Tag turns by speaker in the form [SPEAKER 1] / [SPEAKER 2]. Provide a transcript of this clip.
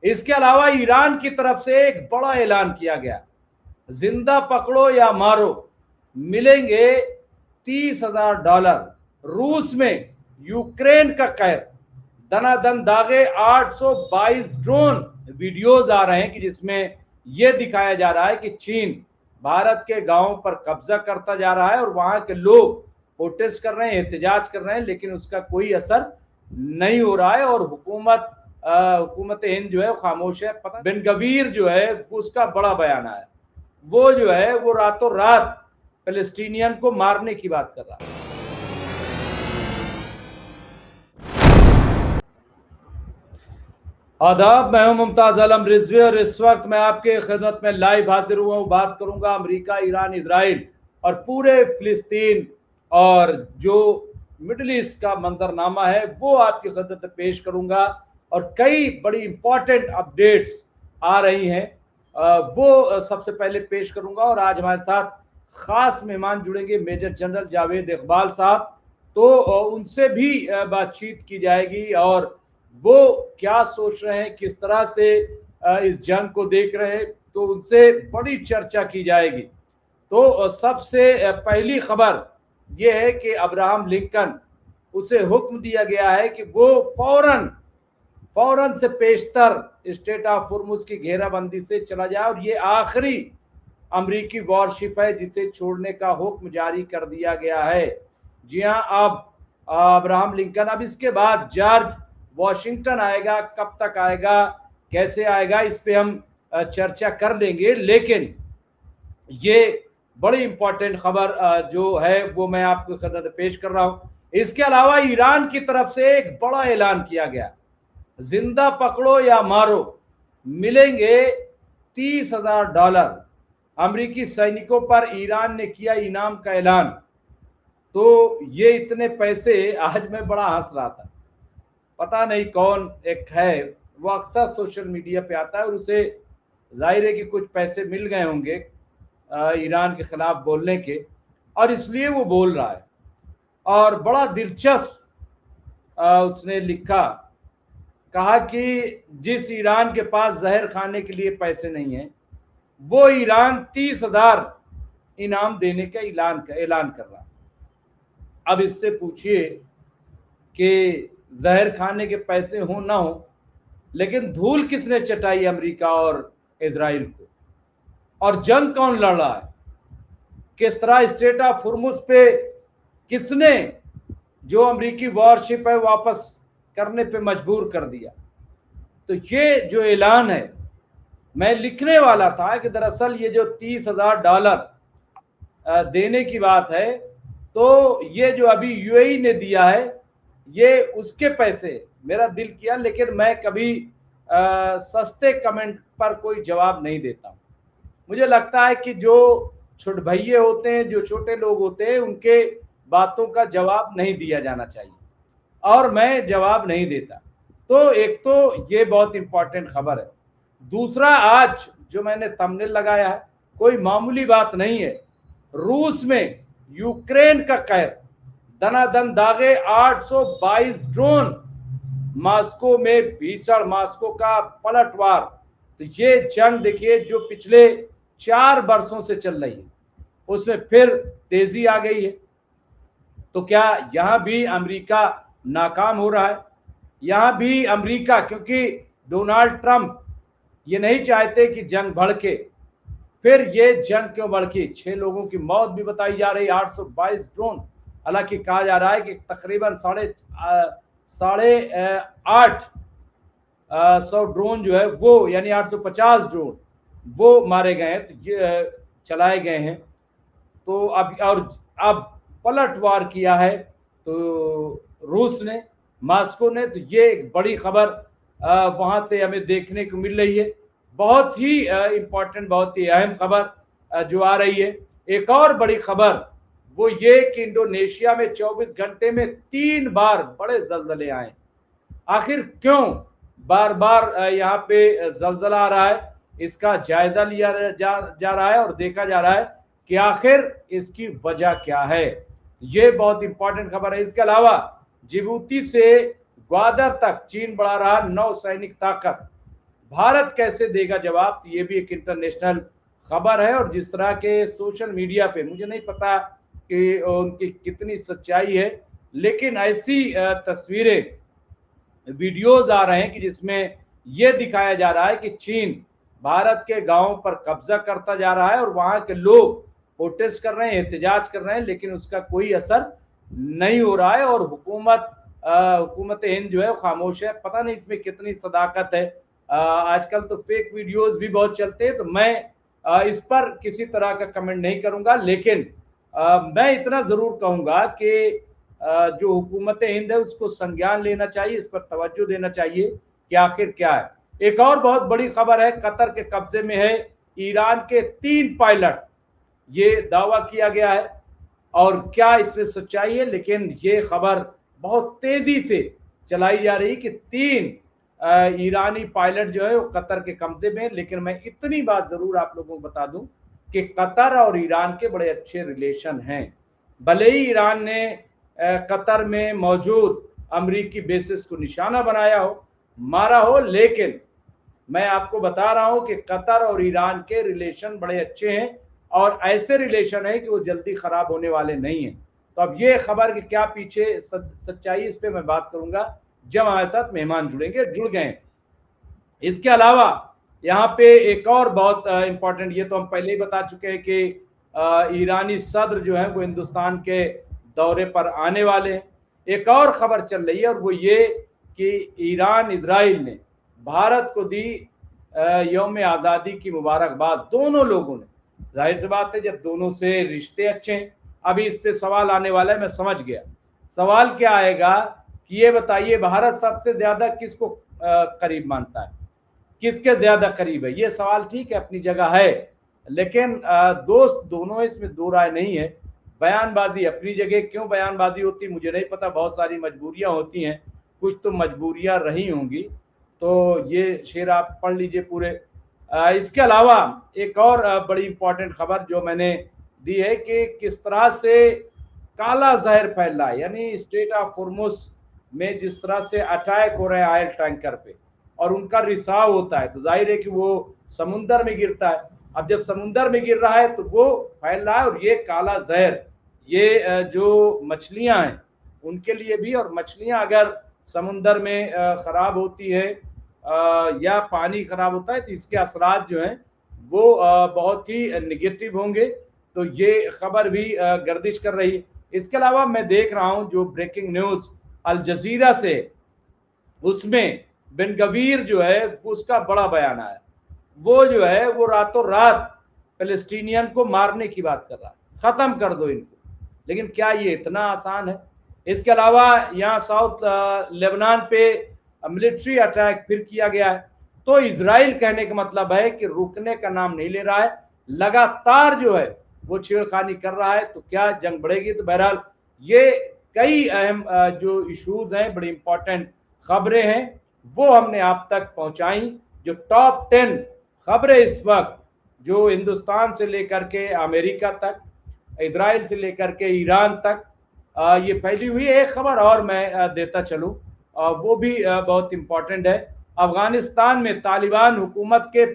[SPEAKER 1] इसके अलावा ईरान की तरफ से एक बड़ा ऐलान किया गया, जिंदा पकड़ो या मारो, मिलेंगे $30,000। रूस में यूक्रेन का कहर, दनादन दागे 822 ड्रोन। वीडियोज आ रहे हैं कि जिसमें यह दिखाया जा रहा है कि चीन भारत के गांवों पर कब्जा करता जा रहा है और वहां के लोग प्रोटेस्ट कर रहे हैं, एहतजाज कर रहे हैं, लेकिन उसका कोई असर नहीं हो रहा है और हुकूमत हिंद जो है खामोश है। बिन गवीर जो है उसका बड़ा बयान आया, वो जो है वो रातों रात पैलेस्टीनियन को मारने की बात कर रहा है। आदाब, मैं हूं मुमताज आलम रिजवी और इस वक्त मैं आपके खिदमत में लाइव हाजिर हुआ हूं। बात करूंगा अमेरिका, ईरान, इजराइल और पूरे फिलिस्तीन और जो मिडिल ईस्ट का मंजरनामा है वो आपकी खिदमत में पेश करूंगा और कई बड़ी इंपॉर्टेंट अपडेट्स आ रही हैं, वो सबसे पहले पेश करूंगा। और आज हमारे साथ खास मेहमान जुड़ेंगे, मेजर जनरल जावेद इकबाल साहब, तो उनसे भी बातचीत की जाएगी और वो क्या सोच रहे हैं, किस तरह से इस जंग को देख रहे हैं, तो उनसे बड़ी चर्चा की जाएगी। तो सबसे पहली खबर यह है कि अब्राहम लिंकन, उसे हुक्म दिया गया है कि वो फौरन से पेशतर स्टेट ऑफ हुर्मुज की घेराबंदी से चला जाए और ये आखिरी अमरीकी वॉरशिप है जिसे छोड़ने का हुक्म जारी कर दिया गया है। जी हाँ, अब अब्राहम लिंकन, अब इसके बाद जॉर्ज वॉशिंगटन आएगा, कब तक आएगा, कैसे आएगा, इस पे हम चर्चा कर लेंगे। लेकिन ये बड़ी इंपॉर्टेंट खबर जो है वो मैं आपको खिदमत में पेश कर रहा हूं। इसके अलावा ईरान की तरफ से एक बड़ा ऐलान किया गया, जिंदा पकड़ो या मारो, मिलेंगे $30,000। अमेरिकी सैनिकों पर ईरान ने किया इनाम का ऐलान। तो ये इतने पैसे, आज मैं बड़ा हंस रहा था, पता नहीं कौन एक है, वो अक्सर सोशल मीडिया पे आता है और उसे जाहिर है कि कुछ पैसे मिल गए होंगे ईरान के खिलाफ बोलने के, और इसलिए वो बोल रहा है। और बड़ा दिलचस्प उसने लिखा, कहा कि जिस ईरान के पास जहर खाने के लिए पैसे नहीं है, वो ईरान 30,000 इनाम देने का ऐलान कर रहा है। अब इससे पूछिए कि जहर खाने के पैसे हो ना हो, लेकिन धूल किसने चटाई अमेरिका और इजराइल को, और जंग कौन लड़ रहा है, किस तरह स्टेट ऑफ हुर्मुज पे किसने जो अमेरिकी वॉरशिप है वापस करने पे मजबूर कर दिया। तो ये जो ऐलान है, मैं लिखने वाला था कि दरअसल ये जो $30,000 देने की बात है, तो ये जो अभी यूएई ने दिया है ये उसके पैसे, मेरा दिल किया, लेकिन मैं कभी सस्ते कमेंट पर कोई जवाब नहीं देता। मुझे लगता है कि जो छोटे भैये होते हैं, जो छोटे लोग होते हैं, उनके बातों का जवाब नहीं दिया जाना चाहिए, और मैं जवाब नहीं देता। तो एक तो ये बहुत इंपॉर्टेंट खबर है। दूसरा, आज जो मैंने थंबनेल लगाया है, कोई मामूली बात नहीं है। रूस में यूक्रेन का कहर, दनादन दागे 822 ड्रोन, मॉस्को में भीषण, मॉस्को का पलटवार। तो ये जंग देखिए जो पिछले 4 वर्षों से चल रही है, उसमें फिर तेजी आ गई है। तो क्या यहां भी अमेरिका नाकाम हो रहा है? यहां भी अमेरिका, क्योंकि डोनाल्ड ट्रंप ये नहीं चाहते कि जंग भड़के, फिर ये जंग क्यों भड़की? 6 लोगों की मौत भी बताई जा रही, 822 ड्रोन। हालांकि कहा जा रहा है कि तकरीबन 850 ड्रोन जो है वो, यानी 850 ड्रोन वो मारे गए हैं, तो चलाए गए हैं। तो अब पलटवार किया है तो रूस ने, मॉस्को ने। तो ये एक बड़ी खबर वहां से हमें देखने को मिल रही है, बहुत ही इंपॉर्टेंट, बहुत ही अहम खबर जो आ रही है। एक और बड़ी खबर वो ये कि इंडोनेशिया में 24 घंटे में 3 बार बड़े जलजले आए। आखिर क्यों बार बार यहाँ पे जलजला आ रहा है, इसका जायजा लिया जा रहा है और देखा जा रहा है कि आखिर इसकी वजह क्या है। ये बहुत इंपॉर्टेंट खबर है। इसके अलावा जिबूती से ग्वादर तक चीन बढ़ा रहा नौसैनिक ताकत। भारत कैसे देगा जवाब, ये भी एक इंटरनेशनल खबर है। और जिस तरह के सोशल मीडिया पे, मुझे नहीं पता कि उनकी कितनी सच्चाई है, लेकिन ऐसी तस्वीरें, वीडियोज आ रहे हैं कि जिसमें यह दिखाया जा रहा है कि चीन भारत के गांवों पर कब्जा करता जा रहा है और वहां के लोग प्रोटेस्ट कर रहे हैं, एहतजाज कर रहे हैं, लेकिन उसका कोई असर नहीं हो रहा है। और हुकूमत हिंद जो है खामोश है। पता नहीं इसमें कितनी सदाकत है। आजकल तो फेक वीडियोस भी बहुत चलते हैं, तो मैं इस पर किसी तरह का कमेंट नहीं करूंगा, लेकिन मैं इतना जरूर कहूंगा कि जो हुकूमत हिंद है उसको संज्ञान लेना चाहिए, इस पर तवज्जो देना चाहिए कि आखिर क्या है। एक और बहुत बड़ी खबर है, कतर के कब्जे में है ईरान के 3 पायलट, ये दावा किया गया है। और क्या इसमें सच्चाई है, लेकिन ये खबर बहुत तेजी से चलाई जा रही कि 3 ईरानी पायलट जो है वो कतर के कब्जे में। लेकिन मैं इतनी बात जरूर आप लोगों को बता दूं कि कतर और ईरान के बड़े अच्छे रिलेशन हैं। भले ही ईरान ने कतर में मौजूद अमेरिकी बेसिस को निशाना बनाया हो, मारा हो, लेकिन मैं आपको बता रहा हूं कि कतर और ईरान के रिलेशन बड़े अच्छे हैं और ऐसे रिलेशन है कि वो जल्दी खराब होने वाले नहीं हैं। तो अब ये खबर कि क्या पीछे सच्चाई, इस पे मैं बात करूंगा जब हमारे साथ मेहमान जुड़ गए। इसके अलावा यहाँ पे एक और बहुत इंपॉर्टेंट, ये तो हम पहले ही बता चुके हैं कि ईरानी सदर जो है वो हिंदुस्तान के दौरे पर आने वाले हैं। एक और खबर चल रही है और वो ये कि ईरान इजराइल ने भारत को दी यौम आज़ादी की मुबारकबाद। दोनों लोगों ने, जाहिर सी बात है जब दोनों से रिश्ते अच्छे हैं। अभी इस पे सवाल आने वाला है, मैं समझ गया। सवाल क्या आएगा कि ये बताइए भारत सबसे ज्यादा किसको करीब मानता है, किसके ज्यादा करीब है। ये सवाल ठीक है, अपनी जगह है, लेकिन दोस्त दोनों, इसमें दो राय नहीं है। बयानबाजी अपनी जगह, क्यों बयानबाजी होती मुझे नहीं पता, बहुत सारी मजबूरियां होती हैं, कुछ तो मजबूरियां रही होंगी। तो ये शेर आप पढ़ लीजिए पूरे। इसके अलावा एक और बड़ी इंपॉर्टेंट खबर जो मैंने दी है कि किस तरह से काला जहर फैल रहा है, यानी स्ट्रेट ऑफ हॉर्मुज में जिस तरह से अटैक हो रहा है ऑयल टैंकर पे और उनका रिसाव होता है, तो जाहिर है कि वो समुंदर में गिरता है। अब जब समुंदर में गिर रहा है तो वो फैल रहा है, और ये काला जहर, ये जो मछलियां हैं उनके लिए भी, और मछलियां अगर समुंदर में खराब होती है या पानी खराब होता है तो इसके असरात जो हैं वो बहुत ही निगेटिव होंगे। तो ये खबर भी गर्दिश कर रही है। इसके अलावा मैं देख रहा हूं जो ब्रेकिंग न्यूज अल जजीरा से, उसमें बिन गवीर जो है उसका बड़ा बयान आया। वो जो है वो रातों रात पैलेस्टीनियन को मारने की बात कर रहा है, खत्म कर दो इनको। लेकिन क्या ये इतना आसान है? इसके अलावा यहाँ साउथ लेबनान पे मिलिट्री अटैक फिर किया गया है। तो इजराइल कहने का मतलब है कि रुकने का नाम नहीं ले रहा है, लगातार जो है वो छेड़खानी कर रहा है। तो क्या जंग बढ़ेगी? तो बहरहाल ये कई अहम जो इश्यूज हैं, बड़ी इंपॉर्टेंट खबरें हैं, वो हमने आप तक पहुंचाई। जो टॉप 10 खबरें इस वक्त जो हिंदुस्तान से लेकर के अमेरिका तक, इजराइल से लेकर के ईरान तक ये फैली हुई है। एक खबर और मैं देता चलूं, वो भी बहुत इंपॉर्टेंट है। अफगानिस्तान में तालिबान हुकूमत के